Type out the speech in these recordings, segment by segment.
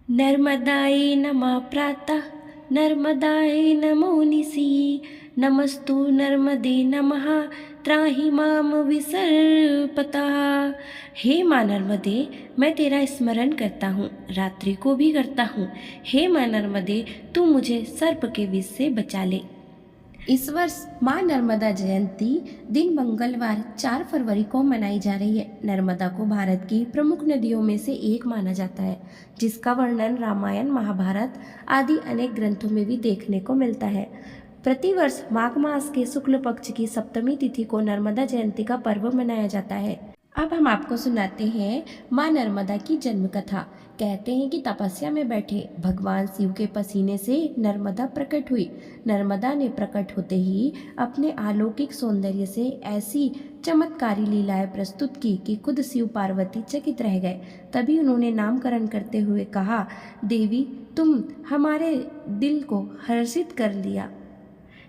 नर्मदायै नमः प्रातः नर्मदायै नमो निशि नमस्तु नर्मदे नमः त्राहि मां विसर्पतः। हे माँ नर्मदे, मैं तेरा स्मरण करता हूँ, रात्रि को भी करता हूँ। हे माँ नर्मदे, तू मुझे सर्प के विष से बचा ले। इस वर्ष माँ नर्मदा जयंती दिन मंगलवार 4 फरवरी को मनाई जा रही है। नर्मदा को भारत की प्रमुख नदियों में से एक माना जाता है, जिसका वर्णन रामायण, महाभारत आदि अनेक ग्रंथों में भी देखने को मिलता है। प्रतिवर्ष माघ मास के शुक्ल पक्ष की सप्तमी तिथि को नर्मदा जयंती का पर्व मनाया जाता है। अब हम आपको सुनाते हैं माँ नर्मदा की जन्म कथा। कहते हैं कि तपस्या में बैठे भगवान शिव के पसीने से नर्मदा प्रकट हुई। नर्मदा ने प्रकट होते ही अपने अलौकिक सौंदर्य से ऐसी चमत्कारी लीलाएं प्रस्तुत की कि खुद शिव पार्वती चकित रह गए। तभी उन्होंने नामकरण करते हुए कहा, देवी, तुम हमारे दिल को हर्षित कर लिया,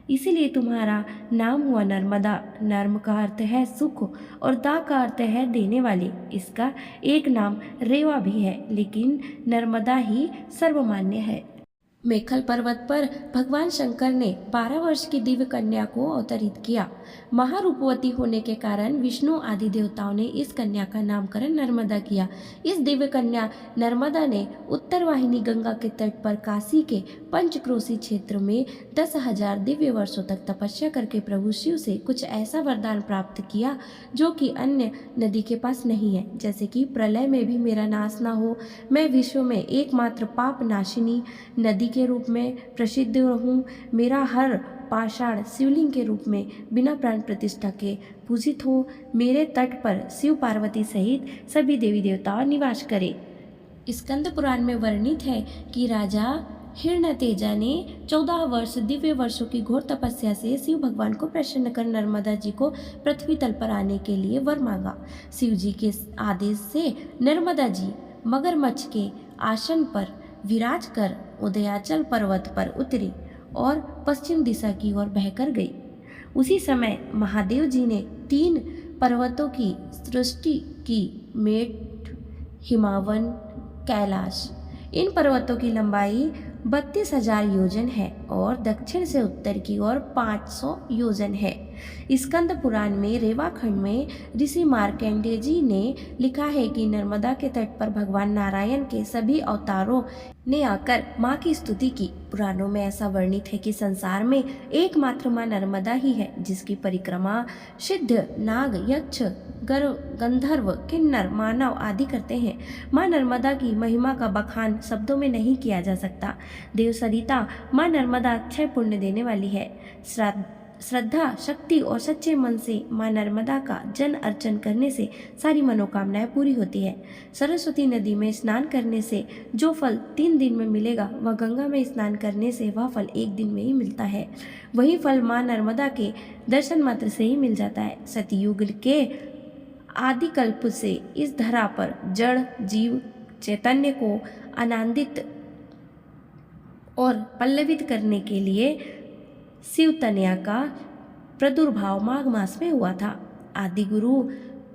इसीलिए तुम्हारा नाम हुआ नर्मदा। नर्म का अर्थ है सुख और दा का अर्थ है देने वाली। इसका एक नाम रेवा भी है, लेकिन नर्मदा ही सर्वमान्य है। मेखल पर्वत पर भगवान शंकर ने 12 वर्ष की दिव्य कन्या को अवतरित किया। महारूपवती होने के कारण विष्णु आदि देवताओं ने इस कन्या का नामकरण नर्मदा किया। इस दिव्य कन्या नर्मदा ने उत्तर वाहिनी गंगा के तट पर काशी के पंचक्रोशी क्षेत्र में 10,000 दिव्य वर्षों तक तपस्या करके प्रभु शिव से कुछ ऐसा वरदान प्राप्त किया जो कि अन्य नदी के पास नहीं है, जैसे कि प्रलय में भी मेरा नाश ना हो, मैं विश्व में एकमात्र पाप नाशिनी नदी के रूप में प्रसिद्ध हूँ, मेरा हर पाषाण शिवलिंग के रूप में बिना प्राण प्रतिष्ठा के पूजित हो, मेरे तट पर शिव पार्वती सहित सभी देवी देवता निवास करें। स्कंद पुराण में वर्णित है कि राजा हिरण्यतेजा ने 14 वर्ष दिव्य वर्षों की घोर तपस्या से शिव भगवान को प्रसन्न कर नर्मदा जी को पृथ्वी तल पर आने के लिए वर मांगा। शिव जी के आदेश से नर्मदा जी मगरमच्छ के आसन पर विराज कर उदयाचल पर्वत पर उतरी और पश्चिम दिशा की ओर बहकर गई। उसी समय महादेव जी ने 3 पर्वतों की सृष्टि की, मेट, हिमावन, कैलाश। इन पर्वतों की लंबाई 32,000 योजन है और दक्षिण से उत्तर की ओर 500 योजन है। स्कंद पुराण में रेवा खंड में ऋषि मार्कंडेय जी ने लिखा है कि नर्मदा के तट पर भगवान नारायण के सभी अवतारों ने आकर माँ की स्तुति की। पुराणों में ऐसा वर्णित है कि संसार में एकमात्र माँ नर्मदा ही है जिसकी परिक्रमा सिद्ध, नाग, यक्ष, गंधर्व, किन्नर, मानव आदि करते हैं। माँ नर्मदा की महिमा का बखान शब्दों में नहीं किया जा सकता। देव सरिता माँ नर्मदा अक्षय पुण्य देने वाली है। श्रद्धा, शक्ति और सच्चे मन से माँ नर्मदा का जन अर्चन करने से सारी मनोकामनाएं पूरी होती है। सरस्वती नदी में स्नान करने से जो फल 3 दिन में मिलेगा, वह गंगा में स्नान करने से वह फल 1 दिन में ही मिलता है। वही फल माँ नर्मदा के दर्शन मात्र से ही मिल जाता है। सतयुग के आदिकल्प से इस धरा पर जड़ जीव चैतन्य को आनंदित और पल्लवित करने के लिए शिव तनया का प्रादुर्भाव माघ मास में हुआ था। आदि गुरु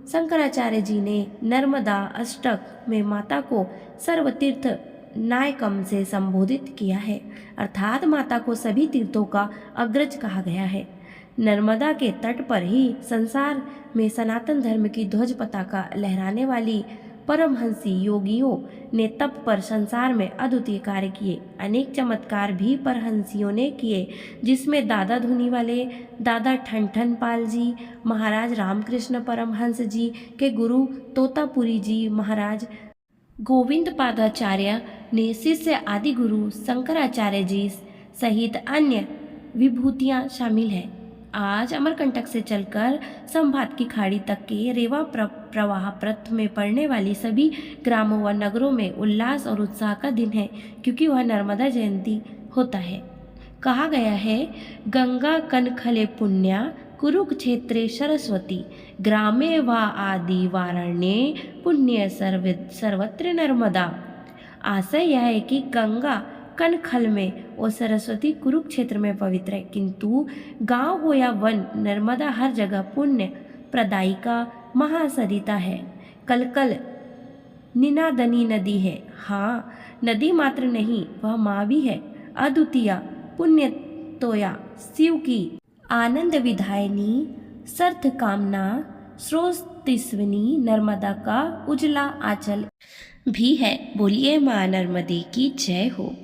शंकराचार्य जी ने नर्मदा अष्टक में माता को सर्वतीर्थ नायकम से संबोधित किया है, अर्थात माता को सभी तीर्थों का अग्रज कहा गया है। नर्मदा के तट पर ही संसार में सनातन धर्म की ध्वज पताका लहराने वाली परमहंसी योगियों ने तप पर संसार में अद्वितीय कार्य किए। अनेक चमत्कार भी परहंसियों ने किए, जिसमें दादा धुनी वाले दादा ठनठन पाल जी, महाराज रामकृष्ण परमहंस जी के गुरु तोतापुरी जी, महाराज गोविंद पादाचार्य ने शिष्य आदि गुरु शंकराचार्य जी सहित अन्य विभूतियां शामिल हैं। आज अमरकंटक से चलकर संभात की खाड़ी तक के रेवा प्रवाह पथ में पड़ने वाली सभी ग्रामों व नगरों में उल्लास और उत्साह का दिन है, क्योंकि वह नर्मदा जयंती होता है। कहा गया है, गंगा कनखले पुण्या कुरुक्षेत्रे सरस्वती ग्रामे वा आदि वारण्ये पुण्य सर्वत्र नर्मदा। आशय यह है कि गंगा कनखल में और सरस्वती कुरुक्षेत्र में पवित्र है, किंतु गांव हो या वन, नर्मदा हर जगह पुण्य प्रदायिका महासरिता है। कलकल निनादनी नदी है। हाँ, नदी मात्र नहीं, वह माँ भी है, अद्वितीया पुण्य तोया शिव की आनंद विधायिनी सर्थ कामना स्रोतिस्विनी नर्मदा का उजला आंचल भी है। बोलिए माँ नर्मदे की जय हो।